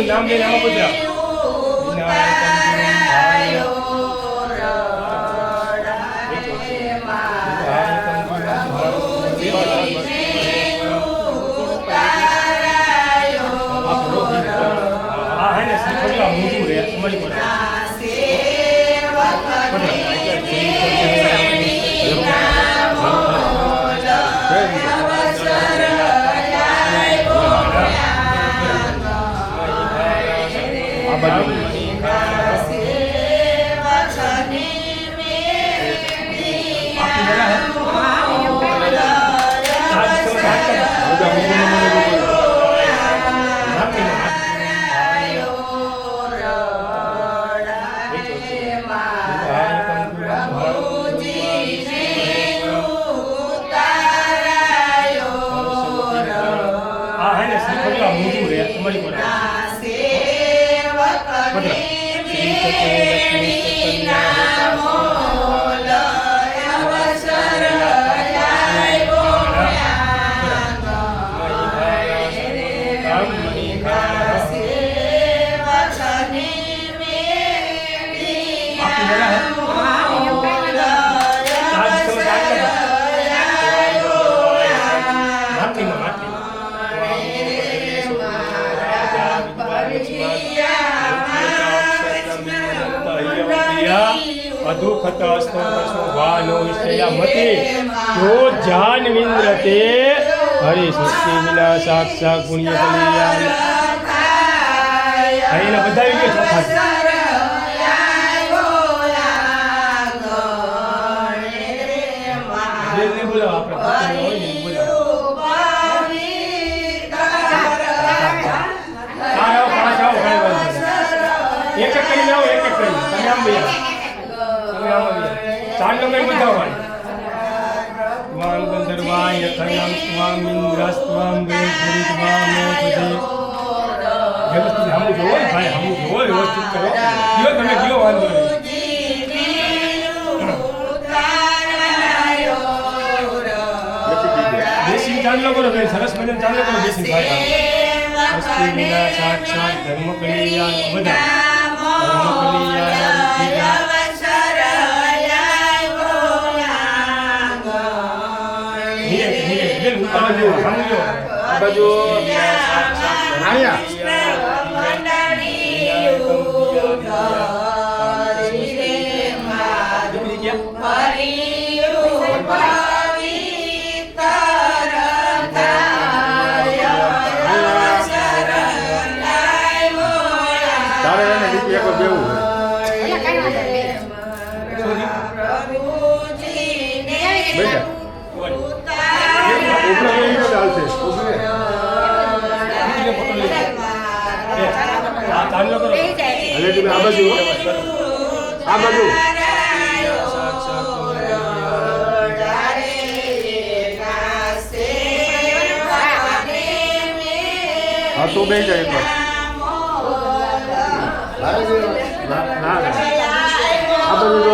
નામ લઈને આમાં બધા જાનવિન્દ્રતે હરિ સૃષ્ટિ વિના સાક્ષાત પુણ્ય કલ્યાણ એને બધાવી ગયો એક એક કરી જાઓ એક એક કરી તમે આમ ભાઈ તમે આમ ચાર લોકો બધા વામ ગંધર્વાય યથાયામ સ્વામ ઇન્દ્રસ્વામ વેદુરિદ્વામ પદે વ્યવસ્થિત હમ જોવો ભાઈ હમ જોવો વ્યવસ્થિત કરો કયો તમે કયો વાંધો નહીં દેશી ચાંદલો કરો ભાઈ સરસ મજાનો ચાંદલો કરો દેશી ભાઈ અસ્તિ વિના સાક્ષાત ધર્મ કલ્યાણ બધા ધર્મ કલ્યાણ તો બે જાય એક ના આ બધું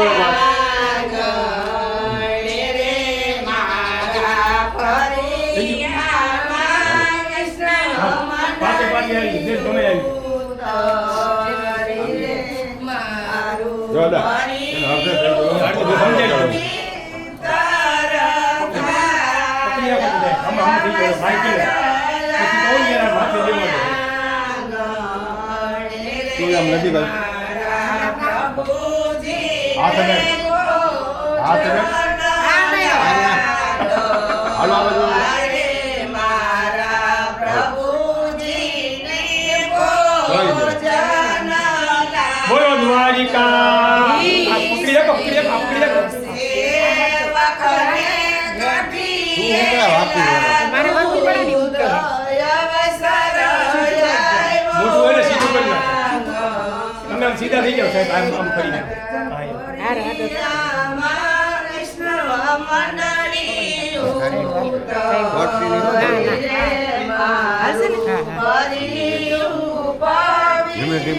જો નથી ગયું હાલો બોલો દ્વારિકા પકડી રાખો સીધા થઈ જાવ સાહેબ આમ કરીને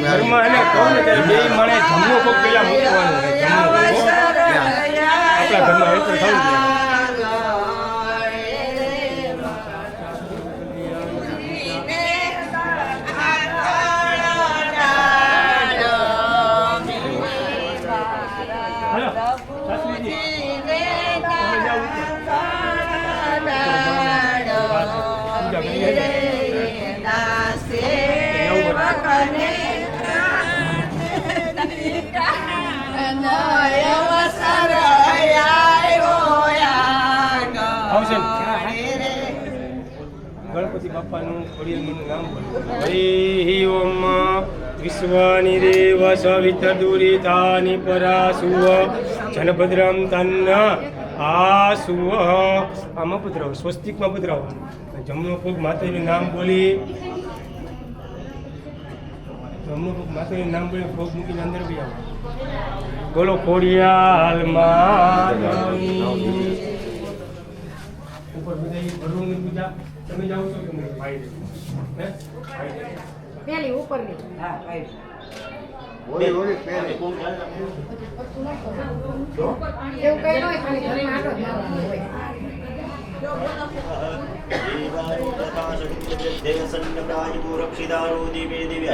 ઘરમાં એને કહું ને કે બે મળે જમવું કોક પેલા મૂકવાનું આપણા ઘરમાં એટલું થવું જોઈએ. આવશે ને? ગણપતિ બાપાનું ખોડિયારનું નામ બોલો. હરિ ઓમ વિશ્વાની દેવ સવિતદુરિતાની પરાસુવ જનભદ્રમ તન્ન આસુવ. આમાં પધરાવો, સ્વસ્તિકમાં પધરાવો. જમણો પગ માતાજીનું નામ બોલી, જમણો પગ માતાજીનું નામ બોલી પગ મૂકીને અંદર બી આવો. બોલો ખોડિયાર માતાની. ઉપર બધા ભરવાની પૂજા તમે જાઓ છો કે નહીં? ભાઈ હે પેલી ઉપરની ઓલી પેલી એવું કઈ ન હોય, ખાલી ઘરમાં આટો જ મારવાનો હોય.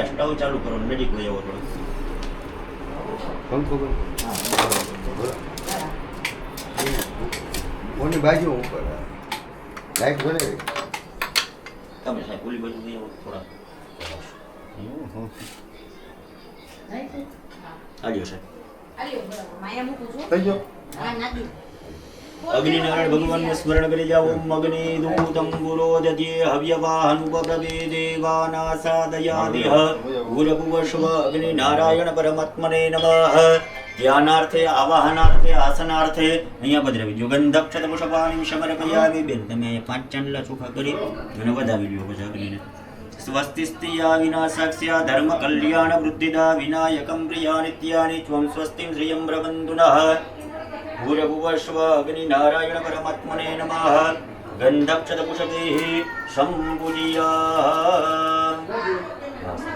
અષ્ટાવ ચાલુ કરો નજીક હોય એવો થોડો કોની બાજુ ઉપર લાઈટ ભલે તમે સાહેબ ઓલી બાજુ નહીં આવો થોડા આલ્યો સાહેબ માયા મૂકું છું. થઈ ગયો હા, નાખી. અગ્નિનારાયણ ભગવાનને સ્મરણ કરી જાઓ. ઓમ અગ્નિ દૂતમ ગુરોદતે હવ્યવાહનુપપ્રવે દેવાનાસાદયાદિહ ગુરભુવસ્વ અગ્નિનારાયણ પરમાત્મને નમઃ. ધ્યાનાર્થે આવાહનાર્થે આસનાર્થે અહીંયા પધરાવી દો. ગંધક્ષત પુષ્પાણી સમર્પયામિ. બેન તમે અહીંયા 5 ચાંદલા ચોખા કરી અને વધાવી લ્યો પછી અગ્નિને. સ્વસ્તિસ્તિયા વિનાશાક્ષ્યા ધર્મ કલ્યાણ વૃદ્ધિદા વિનાયકમ પ્રિયા નિત્યાની ત્વં સ્વસ્તિમ શ્રિયં બ્રવંતુનઃ. ભૂરભુવસ્વ અગ્નિનારાયણ પરમાત્મને નમઃ. ગંધક્ષત પુષ્પૈઃ સંપૂજ્યા.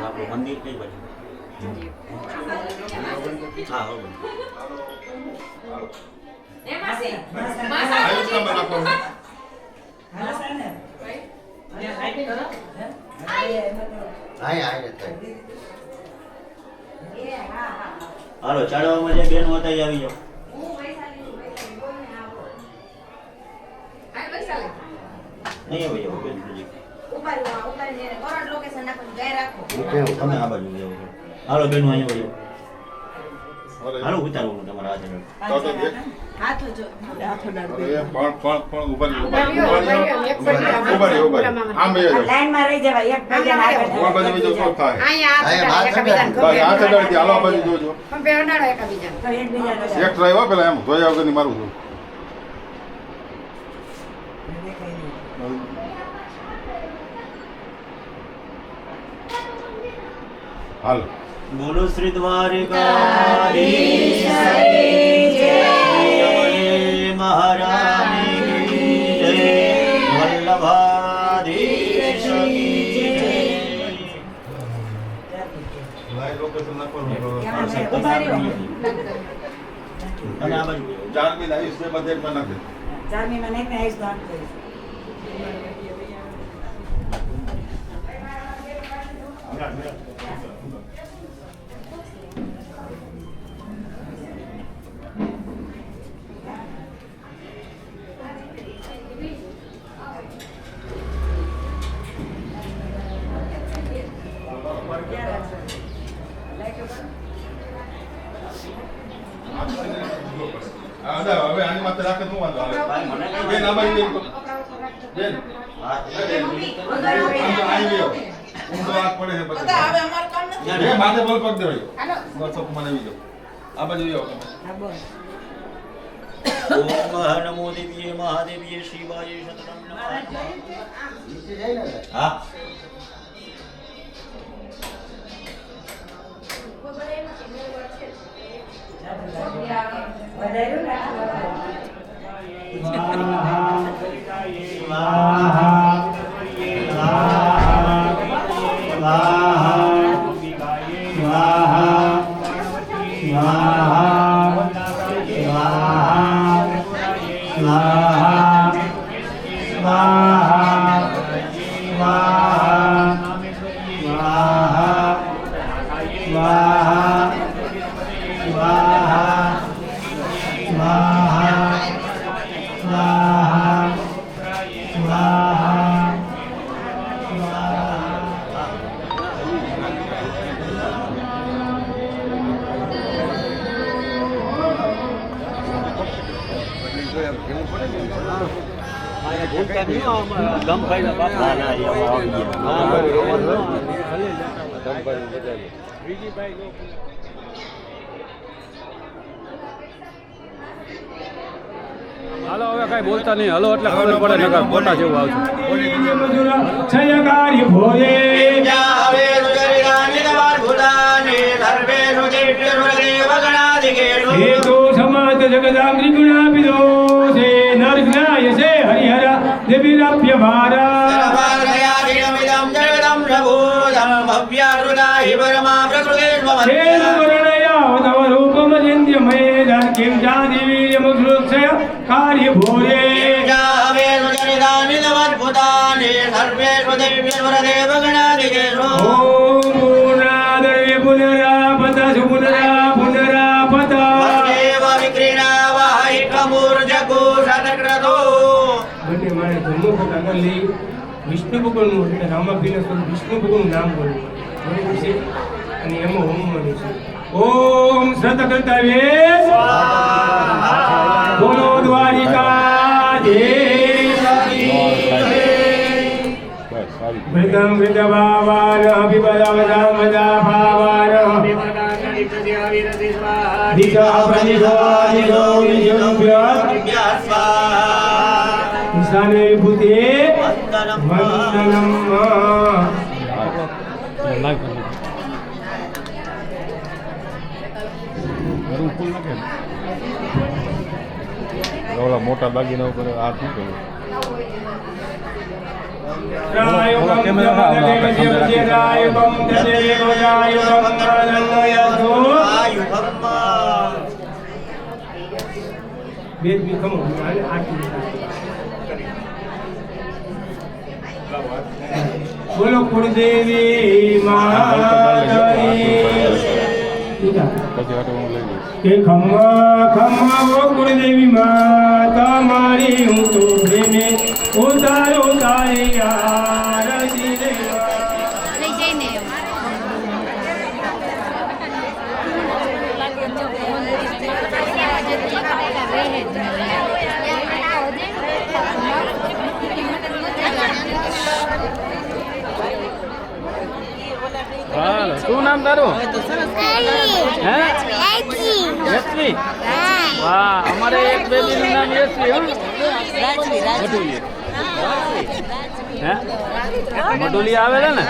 આપણું મંદિર કઈ બાજુ? હા હવે એ માસી, માસા હાલો ચાળવામાં જે બેન હતા એ આવી જાઓ. નહીં આવી જાઓ બેન નજીક. તમે આ બાજુ જાઓ. હાલો બેન અહીંયા આવી જાઓ. હાલો ઉતારો હું તમારા હાથે લાઈનમાં રહી જવાય. એક ભજન આવે. અહીંયા પણ બેહનારો એકબીજાને. તો એકબીજાને. હાલ બોલો શ્રી દ્વારિકાધીશ કી જય. મહારાણી કી જય. વલ્લભાધીશ કી જય. તમે આ બાજુ ચારમી આયુષ ને બધે પણ નાખે ચારમી મને એક ને આઈસ દાન કરીશ. હવે આની માથે રાખે શું વાંધો આવે? બેન આ બાજુ બેન હા આવી ગયો ઊંધો હાથ પડે છે પછી બે માથે બોલ પગ દેવાય બસ મને આવી જાઓ આ બાજુ આવો તમે. ઓમ નમો દેવીએ મહાદેવીએ શિવાય શતનામ નમઃ. હા ના ના એ આવી ગયા. હાલો હવે કઈ બોલતા નહીં, હલો એટલે ખબર પડે નકર મોટા જેવું આવશે. છયકારી ભોરે હે તો સમાજ જગદાંગ્રી ગુણાપિદો છે નરજ્ઞાય છે હરિહરા દેવીરાપ્ય ભારા કાર્ય ભોરે પુનરાપતા પુનરાપતા બંને મારે ધર્મો આગળ લઈ વિષ્ણુ ભગવાનનું એટલે રામાભીના સ્વરૂપ વિષ્ણુ ભગવાનનું નામ બોલવું બરોબર છે અને એમાં હોમ મળે છે. ઓમ સતકર્તવ્ય બોલો દ્વારિકા વૃતમ વૃતભાવાન અભિપદાવદામ વદા ભાવાન દિશા પ્રતિભાદિનો વિજયભ્યાસ ઈશાને વિભૂતે વંદનમ. ઓલા મોટા દાગીના ઉપર આ શું કર્યું? બોલો કુળદેવી માતાની કે ખમ્મા ખમ્મા ઓ કુળદેવી માતા મારી હું તો પ્રેમે ઉતારો તારી આરતી લેવા. શું નામ તારું? હે યશ્વી. વાહ, અમારે એક બેબીનું નામ યશ્વી. હે મટુલી આવે છે ને?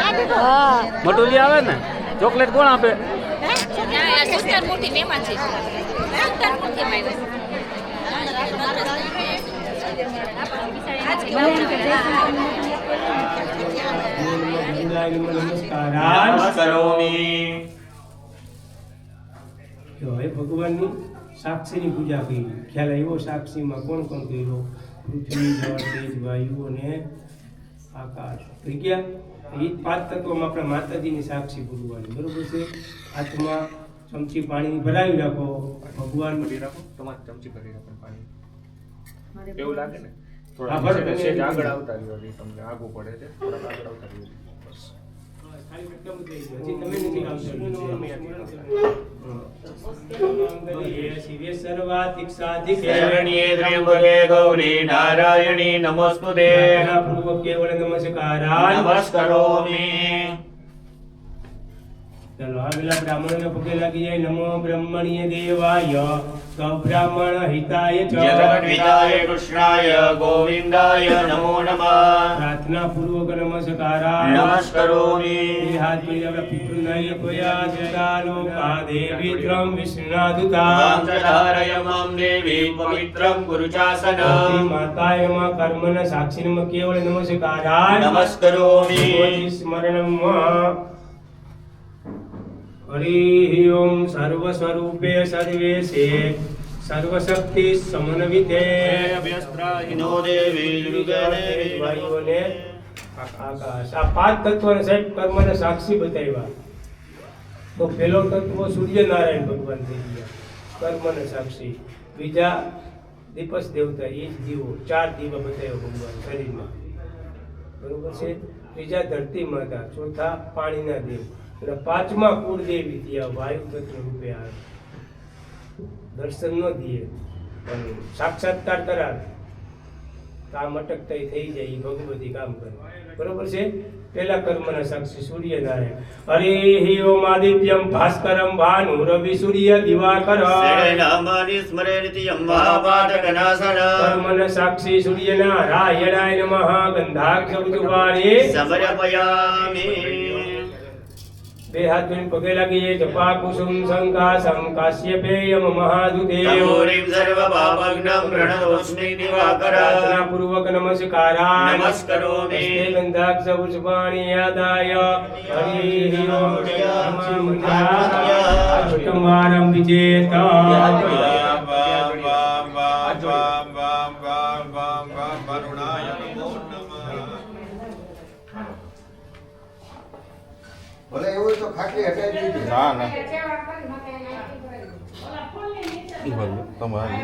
મટુલી આવે ને? ચોકલેટ કોણ આપે? હવે ભગવાનની સાક્ષીની પૂજા કરી. ખ્યાલ આવ્યો સાક્ષીમાં કોણ કોણ કર્યો? પૃથ્વી, જળ, તેજ, વાયુ અને આકાશ થઈ ગયા. એ 5 તત્વોમાં આપણા માતાજીની સાક્ષી પૂરવાની બરોબર છે. હાથમાં ચમચી પાણી ભરાવી રાખો, ભગવાન રાખો, તમારે ચમચી ભરી રાખો પાણી. એવું લાગે ને થોડા આગળ આવતા રહ્યો, તમને આગું પડે છે, થોડા આગળ આવતા રહ્યો. ગૌરી નારાયણી નમસ્તુતે કેવળ નમસ્કાર નમસ્કારોમી. ચલો આ પેલા બ્રાહ્મણોને પગે લાગી જાય. નમો બ્રહ્મણ્ય દેવાય બ્રાહ્મણ હિતાય જગદ્વિતાય કૃષ્ણાય ગોવિંદાય નમો નમઃ. પ્રાર્થના પૂર્વક નમસ્કાર નમસ્કારોમી. હાથ મિલી આપણા પિતૃનાય કોયા જગાલો કા દેવી ત્રમ વિષ્ણુદુતા ધારય મમ દેવી પવિત્રમ ગુરુચાસન માતાય માં કર્મના સાક્ષીને કેવળ નમસ્કાર નમસ્કારોમી. સ્મરણમ હરિ ઓમ સર્વ સ્વરૂપે સર્વેશે સર્વશક્તિ સમન્વિતે વ્યસ્ત્રાહિનો દેવી દુર્ગાદેવી વાયુઓને આકાશ. આ 5 તત્વોને સાહેબ કર્મને સાક્ષી બતાવ્યા. તો પહેલો તત્વ સૂર્યનારાયણ ભગવાન થઈ ગયા કર્મને સાક્ષી. બીજા દીપસ દેવતા, એ જ દીવો, 4 દીવા બતાવ્યો ભગવાન શરીરમાં બરોબર છે. ત્રીજા ધરતી માતા, ચોથા પાણીના દેવ અને 5મા કુળદેવી ત્યાં વાયુ તત્વ રૂપે આવે. દર્શન ન દીએ પણ સાક્ષાત્કાર કરાવે. કામ અટકતા થઈ જાય એ ભગવતી કામ કરે બરોબર છે પેલા કર્મના સાક્ષી સૂર્યનારાયણ હરિ ઓમ આદિત્યમ ભાસ્કરમ ભાનુ રવિ સૂર્ય દિવાકર શરણામનિ સ્મરેતિયમ મહાપાતકનાશન કર્મના સાક્ષી સૂર્યનારાયણાય નમઃ ગંધાક્ષ ઉજવાળે સમર્પયામિ બે હાથ જોઈને પગે લાગીએ જપા કુસુમ શંકાસમ કાશ્યપેયમ મહાદુદેવ તમોરીમ સર્વ પાપગ્નમ પ્રણતોસ્મિ દિવાકર પ્રાર્થના પૂર્વક નમસ્કારાય નમસ્કરોમિ ગંધાક્ષ પુષ્પાણિ યાદાય હરિ ઓમ છઠ્ઠમવારમ વિજેત વરુણાય નમો નમઃ. ભલે એવું હોય તો ખાટલી હટાવી દીધી ના ના તમારે